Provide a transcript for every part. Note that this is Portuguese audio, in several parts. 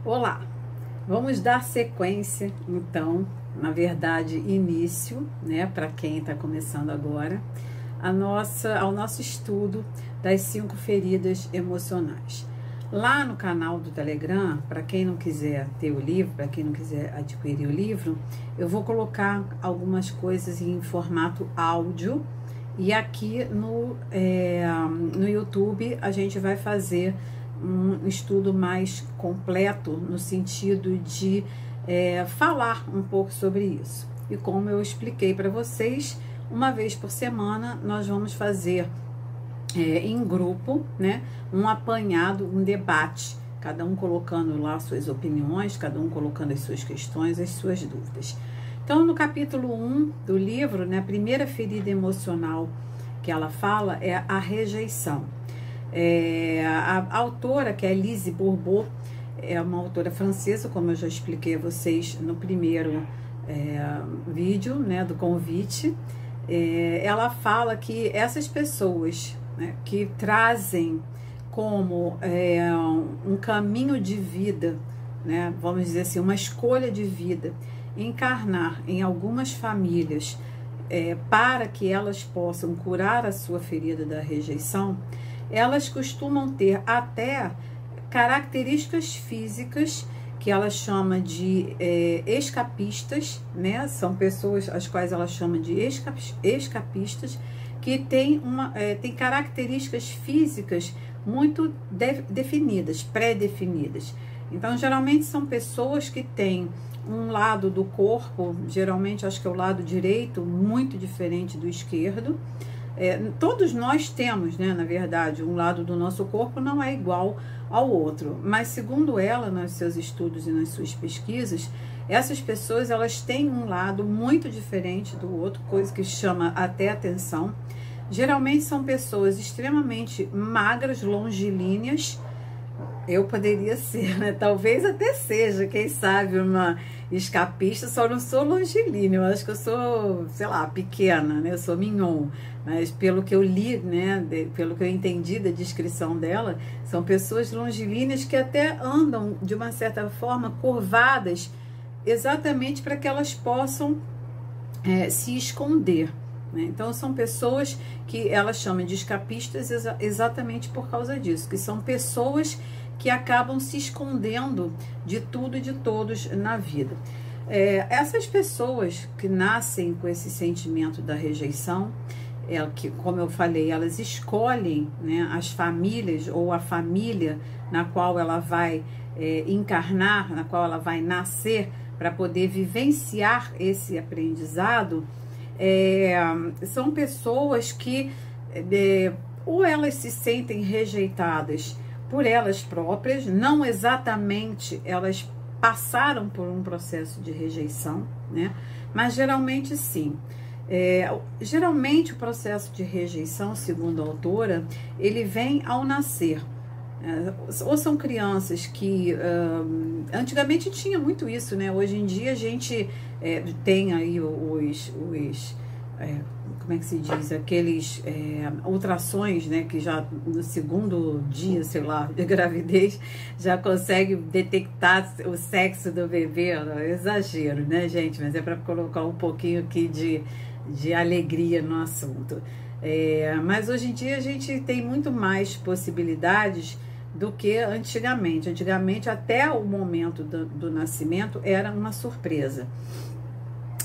Olá, vamos dar sequência, então, na verdade, início, né, para quem está começando agora, ao nosso estudo das 5 feridas emocionais. Lá no canal do Telegram, para quem não quiser ter o livro, para quem não quiser adquirir o livro, eu vou colocar algumas coisas em formato áudio e aqui no YouTube a gente vai fazer um estudo mais completo no sentido de falar um pouco sobre isso. E como eu expliquei para vocês, uma vez por semana nós vamos fazer em grupo, né, um apanhado, um debate, cada um colocando lá suas opiniões, cada um colocando as suas questões, as suas dúvidas. Então, no capítulo 1 do livro, né, a primeira ferida emocional que ela fala é a rejeição. A autora, que é Lise Bourbeau, é uma autora francesa, como eu já expliquei a vocês no primeiro vídeo, né, do convite. Ela fala que essas pessoas, né, que trazem como um caminho de vida, né, vamos dizer assim, uma escolha de vida, encarnar em algumas famílias para que elas possam curar a sua ferida da rejeição, elas costumam ter até características físicas que ela chama de escapistas, né? São pessoas as quais ela chama de escapistas, que têm características físicas muito definidas, pré-definidas. Então, geralmente são pessoas que têm um lado do corpo, geralmente acho que é o lado direito, muito diferente do esquerdo. Todos nós temos, né, na verdade, um lado do nosso corpo não é igual ao outro, mas segundo ela, nos seus estudos e nas suas pesquisas, essas pessoas elas têm um lado muito diferente do outro, coisa que chama até atenção. Geralmente são pessoas extremamente magras, longilíneas. Eu poderia ser, né? Talvez até seja, quem sabe, uma escapista, só não sou longilínea, eu acho que eu sou, sei lá, pequena, né? Eu sou mignon, mas pelo que eu li, né, pelo que eu entendi da descrição dela, são pessoas longilíneas que até andam, de uma certa forma, curvadas, exatamente para que elas possam se esconder. Então são pessoas que ela chama de escapistas exatamente por causa disso, que são pessoas que acabam se escondendo de tudo e de todos na vida. Essas pessoas que nascem com esse sentimento da rejeição, que, como eu falei, elas escolhem, né, as famílias ou a família na qual ela vai encarnar, na qual ela vai nascer para poder vivenciar esse aprendizado. São pessoas que ou elas se sentem rejeitadas por elas próprias, não exatamente elas passaram por um processo de rejeição, né? Mas geralmente sim. Geralmente o processo de rejeição, segundo a autora, ele vem ao nascer. Ou são crianças que antigamente tinha muito isso, né? Hoje em dia a gente tem aí como é que se diz? Aqueles ultrassons, né? Que já no segundo dia, sei lá, de gravidez, já consegue detectar o sexo do bebê. Exagero, né, gente? Mas é para colocar um pouquinho aqui de alegria no assunto. Mas hoje em dia a gente tem muito mais possibilidades do que antigamente. Antigamente, até o momento do nascimento, era uma surpresa.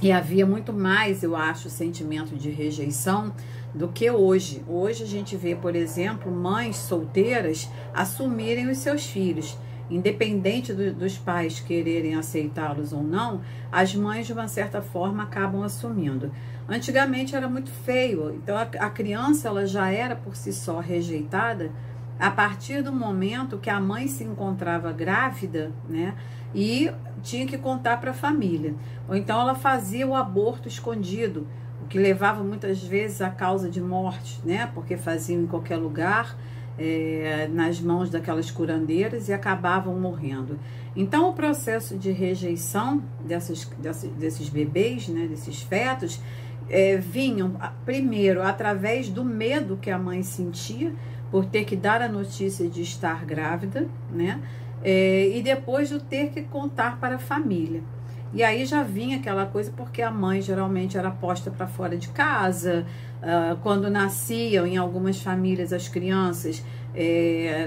E havia muito mais, eu acho, sentimento de rejeição do que hoje. Hoje a gente vê, por exemplo, mães solteiras assumirem os seus filhos. Independente dos pais quererem aceitá-los ou não, as mães, de uma certa forma, acabam assumindo. Antigamente era muito feio, então a criança ela já era por si só rejeitada a partir do momento que a mãe se encontrava grávida, né, e tinha que contar para a família. Ou então ela fazia o aborto escondido, o que levava muitas vezes à causa de morte, né, porque faziam em qualquer lugar, nas mãos daquelas curandeiras e acabavam morrendo. Então o processo de rejeição desses bebês, né, desses fetos, vinham primeiro através do medo que a mãe sentia por ter que dar a notícia de estar grávida, né? e depois do ter que contar para a família. E aí já vinha aquela coisa, porque a mãe geralmente era posta para fora de casa, quando nasciam em algumas famílias as crianças,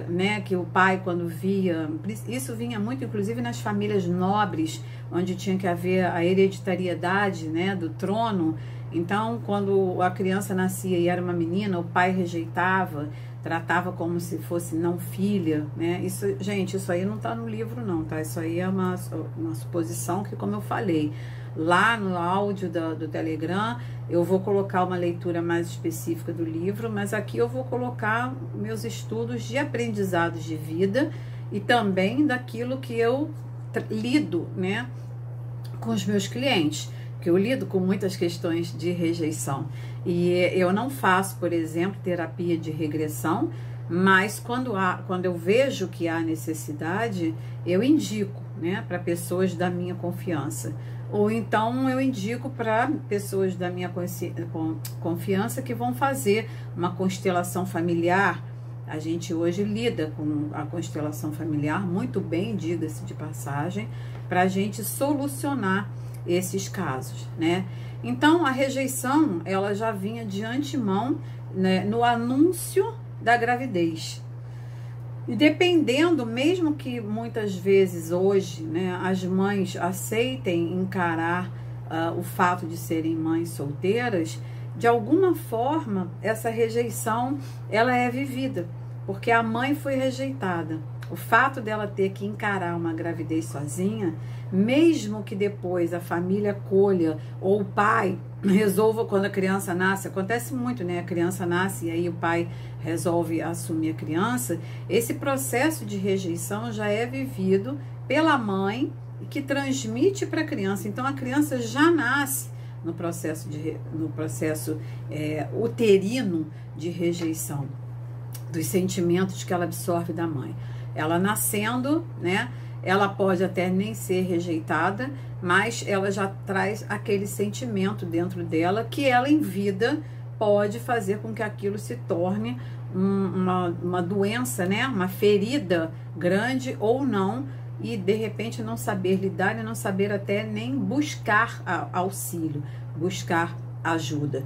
né, que o pai quando via, isso vinha muito inclusive nas famílias nobres, onde tinha que haver a hereditariedade, né, do trono. Então quando a criança nascia e era uma menina, o pai rejeitava, tratava como se fosse não filha, né? Isso, gente, isso aí não tá no livro não, tá? Isso aí é uma suposição que, como eu falei, lá no áudio do Telegram, eu vou colocar uma leitura mais específica do livro, mas aqui eu vou colocar meus estudos de aprendizados de vida e também daquilo que eu lido, né, com os meus clientes, que eu lido com muitas questões de rejeição. E eu não faço, por exemplo, terapia de regressão, mas quando eu vejo que há necessidade, eu indico, né, para pessoas da minha confiança. Ou então eu indico para pessoas da minha confiança que vão fazer uma constelação familiar. A gente hoje lida com a constelação familiar muito bem, diga-se de passagem, para a gente solucionar esses casos, né? Então a rejeição, ela já vinha de antemão, né, no anúncio da gravidez. E dependendo, mesmo que muitas vezes hoje, né, as mães aceitem encarar o fato de serem mães solteiras, de alguma forma essa rejeição ela é vivida, porque a mãe foi rejeitada. O fato dela ter que encarar uma gravidez sozinha, mesmo que depois a família acolha ou o pai resolva, quando a criança nasce, acontece muito, né? A criança nasce e aí o pai resolve assumir a criança. Esse processo de rejeição já é vivido pela mãe, que transmite para a criança. Então a criança já nasce no processo uterino de rejeição, dos sentimentos que ela absorve da mãe. Ela nascendo, né, ela pode até nem ser rejeitada, mas ela já traz aquele sentimento dentro dela que ela em vida pode fazer com que aquilo se torne uma doença, né, uma ferida grande ou não, e de repente não saber lidar e não saber até nem buscar auxílio, buscar ajuda.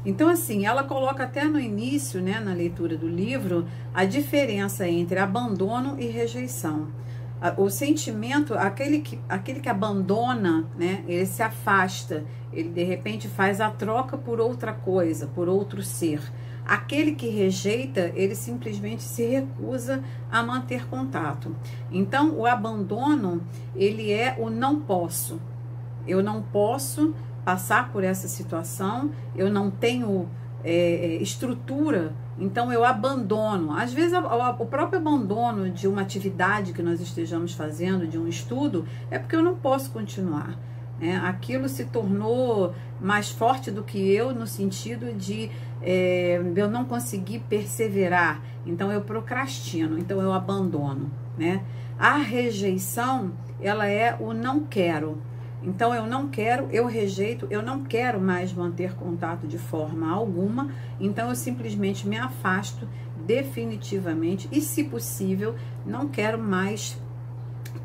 Então assim, ela coloca até no início, né, na leitura do livro, a diferença entre abandono e rejeição. O sentimento, aquele que abandona, né, ele se afasta, ele de repente faz a troca por outra coisa, por outro ser. Aquele que rejeita, ele simplesmente se recusa a manter contato. Então o abandono, ele é o não posso. Eu não posso passar por essa situação, eu não tenho estrutura, então eu abandono. Às vezes o próprio abandono de uma atividade que nós estejamos fazendo, de um estudo, é porque eu não posso continuar, né? Aquilo se tornou mais forte do que eu, no sentido de eu não conseguir perseverar, então eu procrastino, então eu abandono, né? A rejeição, ela é o não quero. Então eu não quero, eu rejeito, eu não quero mais manter contato de forma alguma, então eu simplesmente me afasto definitivamente e, se possível, não quero mais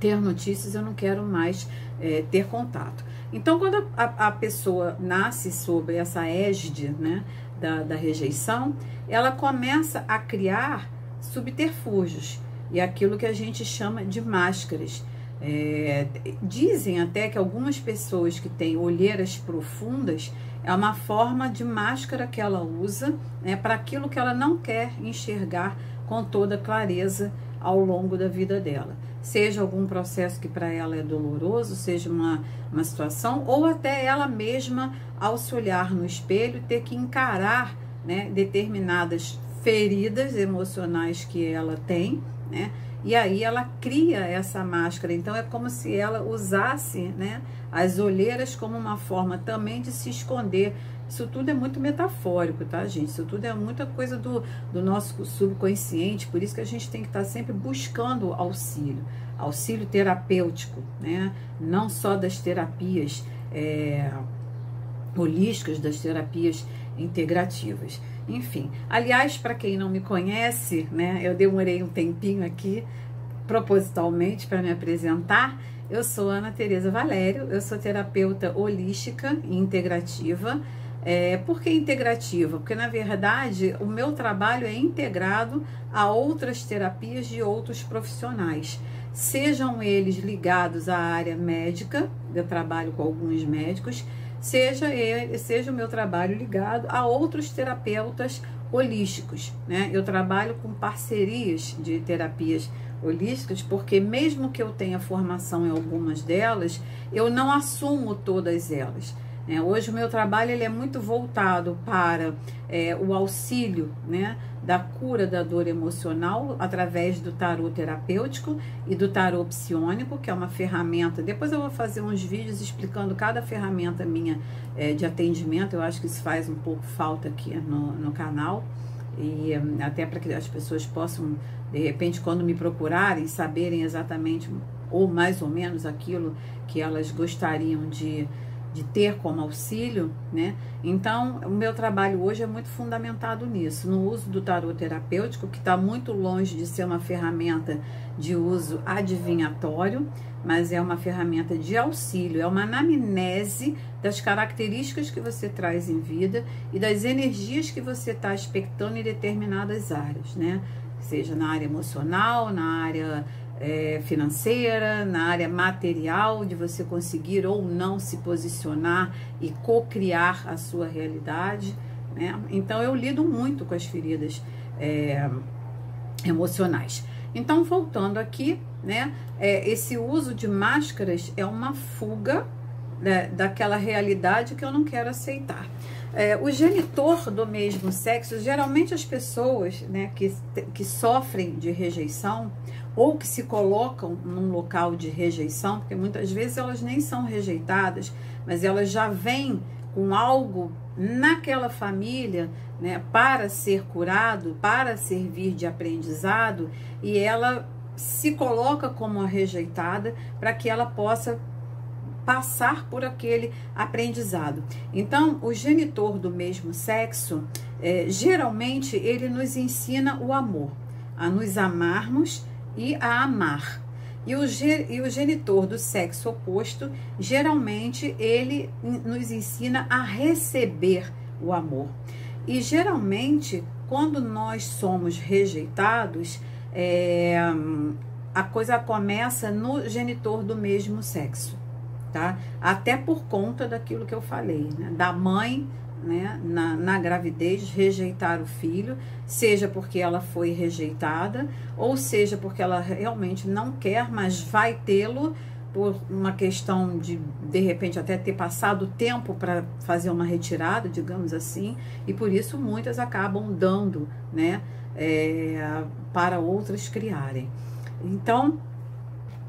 ter notícias, eu não quero mais ter contato. Então quando a pessoa nasce sob essa égide, né, da rejeição, ela começa a criar subterfúgios e aquilo que a gente chama de máscaras. Dizem até que algumas pessoas que têm olheiras profundas é uma forma de máscara que ela usa, né, para aquilo que ela não quer enxergar com toda clareza ao longo da vida dela. Seja algum processo que para ela é doloroso, seja uma situação, ou até ela mesma, ao se olhar no espelho, ter que encarar, né, determinadas feridas emocionais que ela tem, né? E aí ela cria essa máscara. Então é como se ela usasse, né, as olheiras como uma forma também de se esconder. Isso tudo é muito metafórico, tá, gente? Isso tudo é muita coisa do nosso subconsciente. Por isso que a gente tem que estar sempre buscando auxílio terapêutico, né? Não só das terapias holísticas, das terapias integrativas. Enfim, aliás, para quem não me conhece, né, eu demorei um tempinho aqui propositalmente para me apresentar, eu sou Ana Tereza Valério, eu sou terapeuta holística e integrativa. Por que integrativa? Porque, na verdade, o meu trabalho é integrado a outras terapias de outros profissionais, sejam eles ligados à área médica, eu trabalho com alguns médicos, seja o meu trabalho ligado a outros terapeutas holísticos, né? Eu trabalho com parcerias de terapias holísticas, porque mesmo que eu tenha formação em algumas delas, eu não assumo todas elas. Hoje o meu trabalho ele é muito voltado para o auxílio, né, da cura da dor emocional através do tarô terapêutico e do tarô psiônico, que é uma ferramenta. Depois eu vou fazer uns vídeos explicando cada ferramenta minha de atendimento. Eu acho que isso faz um pouco falta aqui no canal, e até para que as pessoas possam, de repente, quando me procurarem, saberem exatamente ou mais ou menos aquilo que elas gostariam de ter como auxílio, né? Então, o meu trabalho hoje é muito fundamentado nisso, no uso do tarô terapêutico, que está muito longe de ser uma ferramenta de uso adivinhatório, mas é uma ferramenta de auxílio, é uma anamnese das características que você traz em vida e das energias que você está expectando em determinadas áreas, né? Seja na área emocional, na área financeira, na área material, de você conseguir ou não se posicionar e co-criar a sua realidade, né? Então eu lido muito com as feridas emocionais. Então, voltando aqui, né, esse uso de máscaras é uma fuga, né, daquela realidade que eu não quero aceitar. O genitor do mesmo sexo, geralmente as pessoas, né, que sofrem de rejeição ou que se colocam num local de rejeição, porque muitas vezes elas nem são rejeitadas, mas elas já vêm com algo naquela família, né, para ser curado, para servir de aprendizado, e ela se coloca como a rejeitada para que ela possa passar por aquele aprendizado. Então, o genitor do mesmo sexo, geralmente, ele nos ensina o amor, a nos amarmos e a amar. E o genitor do sexo oposto, geralmente, ele nos ensina a receber o amor. E, geralmente, quando nós somos rejeitados, a coisa começa no genitor do mesmo sexo, tá? Até por conta daquilo que eu falei, né? Da mãe, né, na gravidez, rejeitar o filho, seja porque ela foi rejeitada, ou seja porque ela realmente não quer, mas vai tê-lo por uma questão de repente, até ter passado tempo para fazer uma retirada, digamos assim, e por isso muitas acabam dando, né, para outras criarem. Então,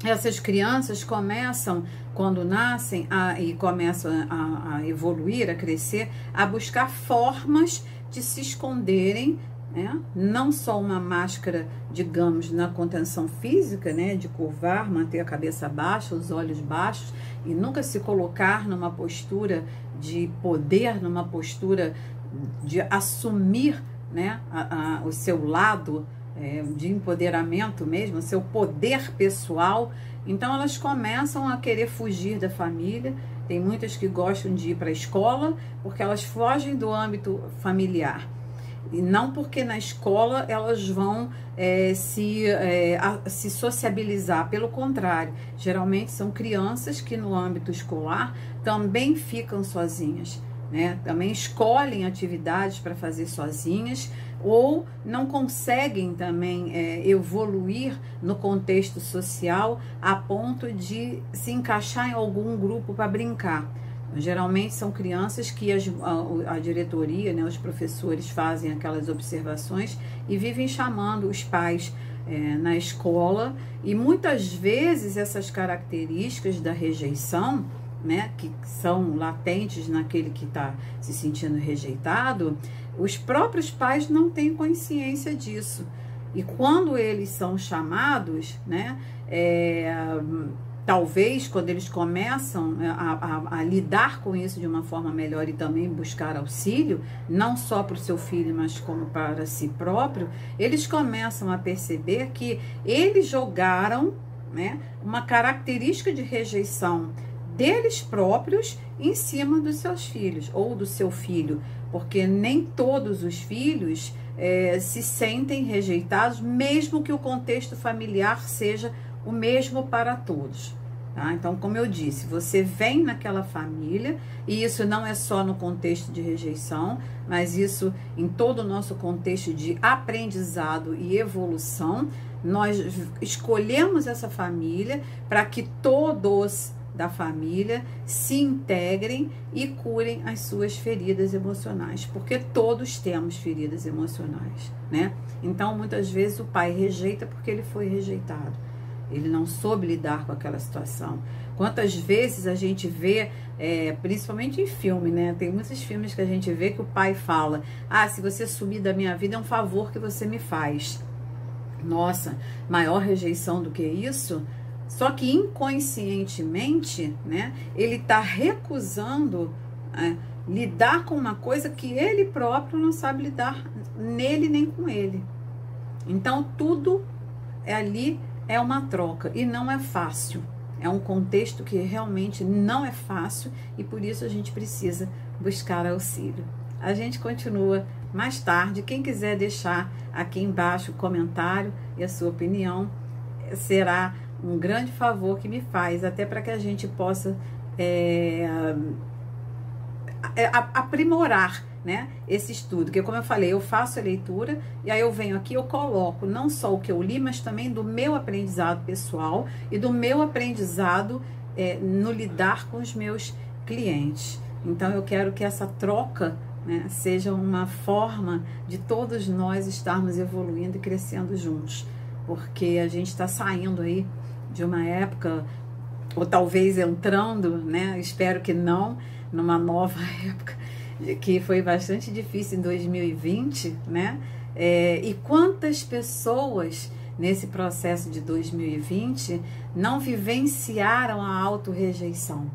essas crianças começam, quando nascem, e começam a evoluir, a crescer, a buscar formas de se esconderem, né? Não só uma máscara, digamos, na contenção física, né? De curvar, manter a cabeça baixa, os olhos baixos, e nunca se colocar numa postura de poder, numa postura de assumir, né? O seu lado de empoderamento mesmo, seu poder pessoal. Então elas começam a querer fugir da família. Tem muitas que gostam de ir para a escola porque elas fogem do âmbito familiar, e não porque na escola elas vão se sociabilizar. Pelo contrário, geralmente são crianças que no âmbito escolar também ficam sozinhas, né? Também escolhem atividades para fazer sozinhas, ou não conseguem também evoluir no contexto social a ponto de se encaixar em algum grupo para brincar. Geralmente são crianças que a diretoria, né, os professores fazem aquelas observações e vivem chamando os pais na escola, e muitas vezes essas características da rejeição, né, que são latentes naquele que está se sentindo rejeitado, os próprios pais não têm consciência disso. E quando eles são chamados, né, talvez quando eles começam a lidar com isso de uma forma melhor e também buscar auxílio, não só para o seu filho, mas como para si próprio, eles começam a perceber que eles jogaram, né, uma característica de rejeição deles próprios em cima dos seus filhos ou do seu filho, porque nem todos os filhos se sentem rejeitados, mesmo que o contexto familiar seja o mesmo para todos. Tá? Então, como eu disse, você vem naquela família, e isso não é só no contexto de rejeição, mas isso em todo o nosso contexto de aprendizado e evolução. Nós escolhemos essa família para que todos da família se integrem e curem as suas feridas emocionais, porque todos temos feridas emocionais, né? Então, muitas vezes o pai rejeita porque ele foi rejeitado. Ele não soube lidar com aquela situação. Quantas vezes a gente vê, principalmente em filme, né? Tem muitos filmes que a gente vê que o pai fala: ah, se você sumir da minha vida é um favor que você me faz. Nossa, maior rejeição do que isso? Só que inconscientemente, né, ele está recusando lidar com uma coisa que ele próprio não sabe lidar nele nem com ele. Então, tudo ali é uma troca e não é fácil. É um contexto que realmente não é fácil e por isso a gente precisa buscar auxílio. A gente continua mais tarde. Quem quiser deixar aqui embaixo o comentário e a sua opinião, será um grande favor que me faz, até para que a gente possa aprimorar, né, esse estudo. Porque, como eu falei, eu faço a leitura e aí eu venho aqui, eu coloco não só o que eu li, mas também do meu aprendizado pessoal e do meu aprendizado no lidar com os meus clientes. Então, eu quero que essa troca, né, seja uma forma de todos nós estarmos evoluindo e crescendo juntos, porque a gente está saindo aí de uma época, ou talvez entrando, né, espero que não, numa nova época, que foi bastante difícil em 2020, né, e quantas pessoas nesse processo de 2020 não vivenciaram a autorrejeição,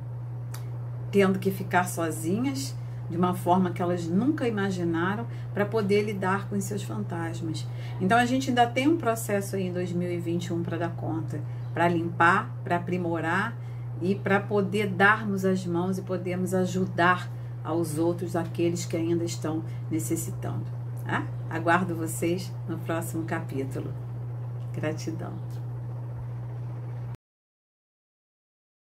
tendo que ficar sozinhas, de uma forma que elas nunca imaginaram, para poder lidar com os seus fantasmas. Então a gente ainda tem um processo aí em 2021 para dar conta, para limpar, para aprimorar e para poder darmos as mãos e podermos ajudar aos outros, aqueles que ainda estão necessitando. Tá? Aguardo vocês no próximo capítulo. Gratidão.